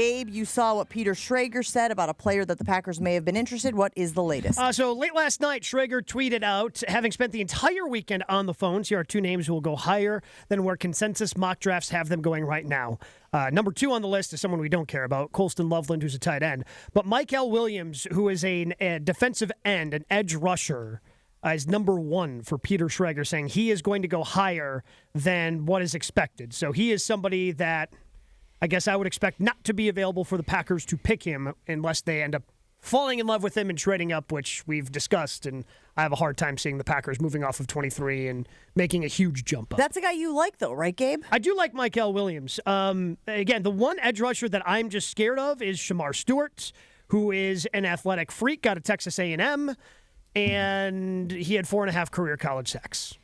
Gabe, you saw what 𝘃𝙀𝙀𝙀 said about a player that the Packers may have been interested. What is the latest? So late last night, 𝘃𝙀𝙀 tweeted out, having spent the entire weekend on the phones, here are two names who will go higher than where consensus mock drafts have them going right now. Number 2 on the list is someone we don't care about, Colston Loveland, who's a tight end. But 𝘃𝐿 Williams, who is a defensive end, an edge rusher, is number 1 for 𝘃𝙀𝙀𝙀, saying he is going to go higher than what is expected. So he is somebody that I guess I would expect not to be available for the Packers to pick him unless they end up falling in love with him and trading up, which we've discussed. And I have a hard time seeing the Packers moving off of 23 and making a huge jump up. That's a guy you like, though, right, Gabe? I do like 𝘃𝐿 Williams. Again, the one edge rusher that I'm just scared of is Shemar Stewart, who is an athletic freak out of Texas A&M, and he had 4.5 career college sacks.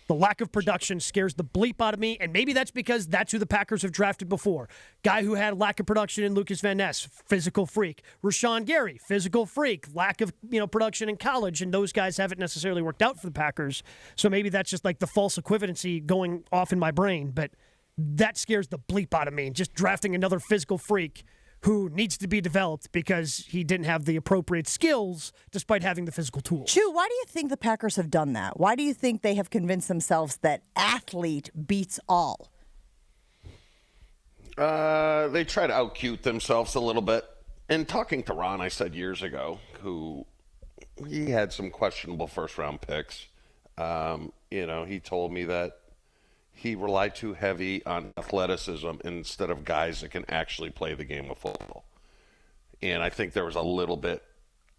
The lack of production scares the bleep out of me, and maybe that's because that's who the Packers have drafted before. Guy who had lack of production in Lucas Van Ness, physical freak. Rashawn Gary, physical freak. Lack of production in college, and those guys haven't necessarily worked out for the Packers. So maybe that's just like the false equivalency going off in my brain, but that scares the bleep out of me. Just drafting another physical freak who needs to be developed because he didn't have the appropriate skills despite having the physical tools. Chew, why do you think the Packers have done that? Why do you think they have convinced themselves that athlete beats all? They try to out-cute themselves a little bit. And talking to Ron, I said years ago, who he had some questionable first-round picks. He told me that he relied too heavy on athleticism instead of guys that can actually play the game of football. And I think there was a little bit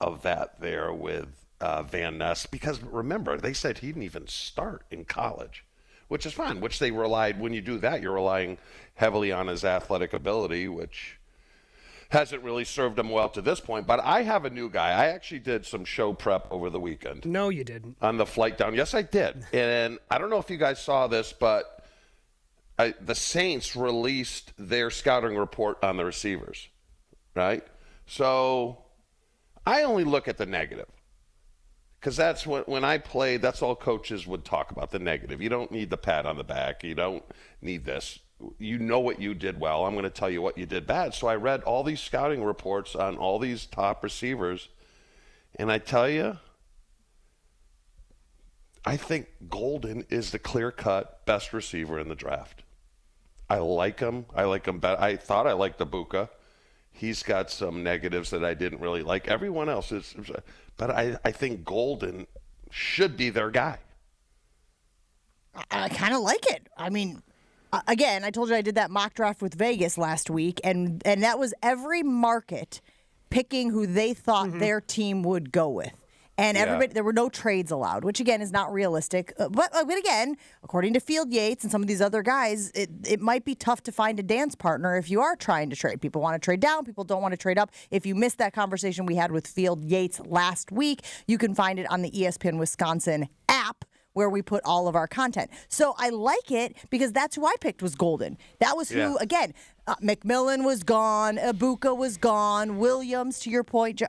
of that there with Van Ness. Because remember, they said he didn't even start in college, which is fine, which they relied, when you do that, you're relying heavily on his athletic ability, which hasn't really served him well to this point. But I have a new guy. I actually did some show prep over the weekend. No, you didn't. On the flight down. Yes, I did. And I don't know if you guys saw this, but the Saints released their scouting report on the receivers, right? So I only look at the negative because that's when I played, that's all coaches would talk about, the negative. You don't need the pat on the back. You don't need this. You know what you did well. I'm going to tell you what you did bad. So I read all these scouting reports on all these top receivers, and I tell you, I think Golden is the clear-cut best receiver in the draft. I like him. I like him better. I thought I liked 𝘃𝐿. He's got some negatives that I didn't really like. Everyone else is, but I think Golden should be their guy. I kind of like it. I mean, again, I told you I did that mock draft with Vegas last week, and that was every market picking who they thought their team would go with. And everybody, there were no trades allowed, which, again, is not realistic. But again, according to Field Yates and some of these other guys, it might be tough to find a dance partner if you are trying to trade. People want to trade down. People don't want to trade up. If you missed that conversation we had with Field Yates last week, you can find it on the ESPN Wisconsin app, where we put all of our content. So I like it because that's who I picked was Golden. That was who, again, McMillan was gone, 𝘃𝐿 was gone, Williams, to your point,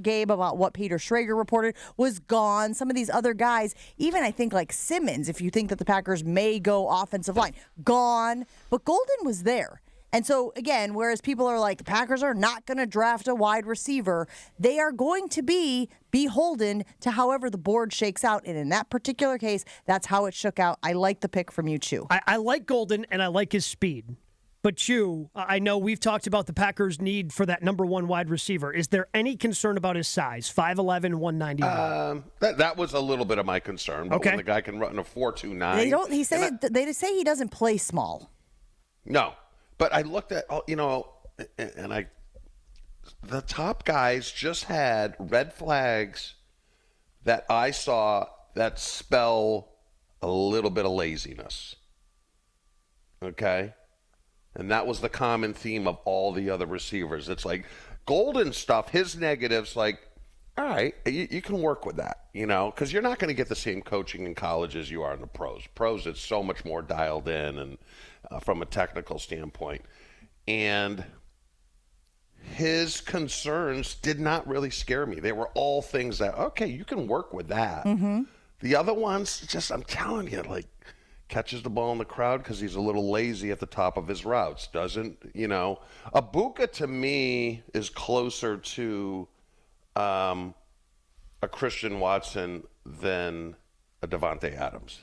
Gabe, about what 𝘃𝙀𝙀𝙀 reported, was gone. Some of these other guys, even I think like Simmons, if you think that the Packers may go offensive line, gone. But Golden was there. And so, again, whereas people are like, the Packers are not going to draft a wide receiver, they are going to be beholden to however the board shakes out. And in that particular case, that's how it shook out. I like the pick from you, Chew. I like Golden, and I like his speed. But, Chew, I know we've talked about the Packers' need for that number 1 wide receiver. Is there any concern about his size, 5'11", 191? That was a little bit of my concern. But when the guy can run a 4.29. They say he doesn't play small. No. But I looked at, the top guys just had red flags that I saw that spell a little bit of laziness. Okay? And that was the common theme of all the other receivers. It's like Golden stuff, his negatives, like, all right, you can work with that, because you're not going to get the same coaching in college as you are in the pros. Pros, it's so much more dialed in and from a technical standpoint. And his concerns did not really scare me. They were all things that, okay, you can work with that. Mm-hmm. The other ones, just, I'm telling you, like, catches the ball in the crowd because he's a little lazy at the top of his routes. Doesn't, 𝘃𝘃 to me is closer to a Christian Watson than a Davante Adams.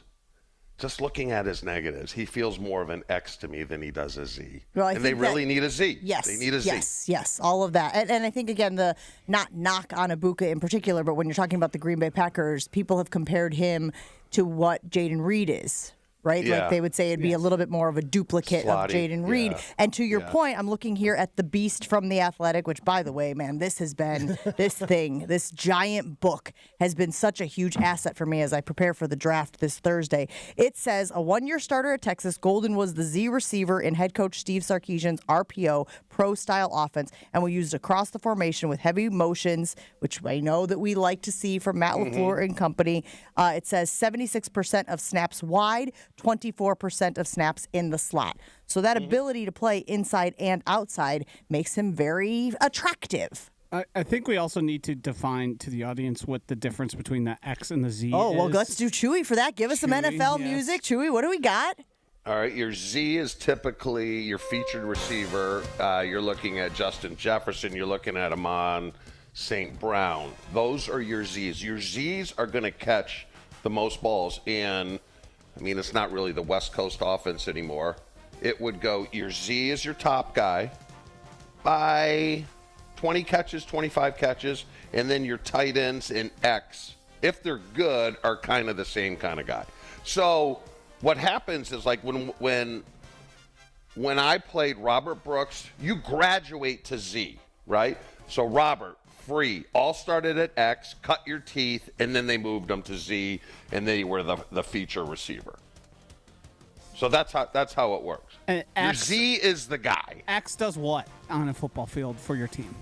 Just looking at his negatives, he feels more of an X to me than he does a Z. Well, and they really need a Z. Yes. They need a Z. Yes, all of that. And I think, again, the not knock on 𝘃𝘃 in particular, but when you're talking about the Green Bay Packers, people have compared him to what Jayden Reed is. Right? Yeah. Like they would say it'd be a little bit more of a duplicate of Jayden Reed. Yeah. And to your point, I'm looking here at the Beast from The Athletic, which, by the way, man, this has been this giant book has been such a huge asset for me as I prepare for the draft this Thursday. It says a 1-year starter at Texas, Golden was the Z receiver in head coach Steve Sarkisian's RPO pro-style offense, and we used across the formation with heavy motions, which I know that we like to see from Matt LaFleur and company. It says 76% of snaps wide, 24% of snaps in the slot. So that ability to play inside and outside makes him very attractive. I think we also need to define to the audience what the difference between the X and the Z is. Oh, well, let's do Chewy for that. Give us some NFL music. Chewy, what do we got? All right, your Z is typically your featured receiver. You're looking at Justin Jefferson. You're looking at Amon St. Brown. Those are your Zs. Your Zs are going to catch the most balls. And, I mean, it's not really the West Coast offense anymore. It would go, your Z is your top guy by 20 catches, 25 catches, and then your tight ends in X, if they're good, are kind of the same kind of guy. So what happens is, like, when I played Robert Brooks, you graduate to Z, right? So Robert, free, all started at X, cut your teeth, and then they moved them to Z, and they were the feature receiver. So that's how it works. And your X, Z is the guy. X does what on a football field for your team?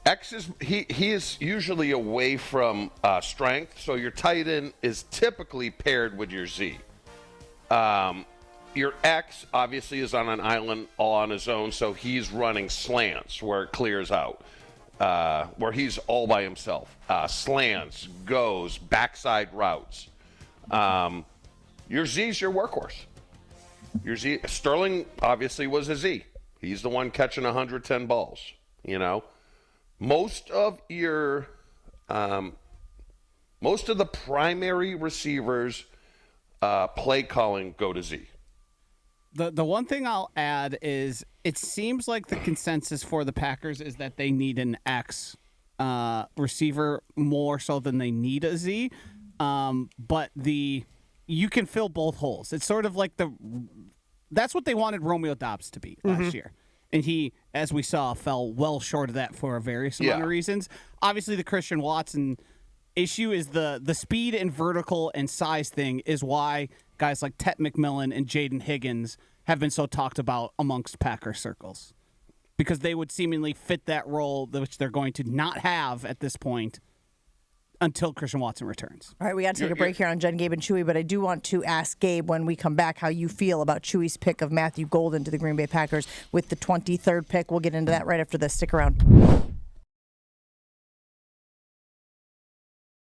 X is he is usually away from strength, so your tight end is typically paired with your Z. Your X obviously is on an island all on his own, so he's running slants where it clears out, where he's all by himself. Slants, goes, backside routes. Your Z's your workhorse. Your Z, Sterling obviously was a Z. He's the one catching 110 balls. Most of the primary receivers play calling go to Z. The one thing I'll add is it seems like the consensus for the Packers is that they need an X receiver more so than they need a Z. But you can fill both holes. It's sort of like that's what they wanted Romeo Doubs to be last year. And he, as we saw, fell well short of that for various amount of reasons. Obviously, the Christian Watson issue is the speed and vertical and size thing is why guys like Tet McMillan and Jaden Higgins have been so talked about amongst Packer circles. Because they would seemingly fit that role, which they're going to not have at this point until Christian Watson returns. All right, we got to take a break here on Jen, Gabe, and Chewy, but I do want to ask Gabe when we come back how you feel about Chewy's pick of Matthew Golden to the Green Bay Packers with the 23rd pick. We'll get into that right after this. Stick around.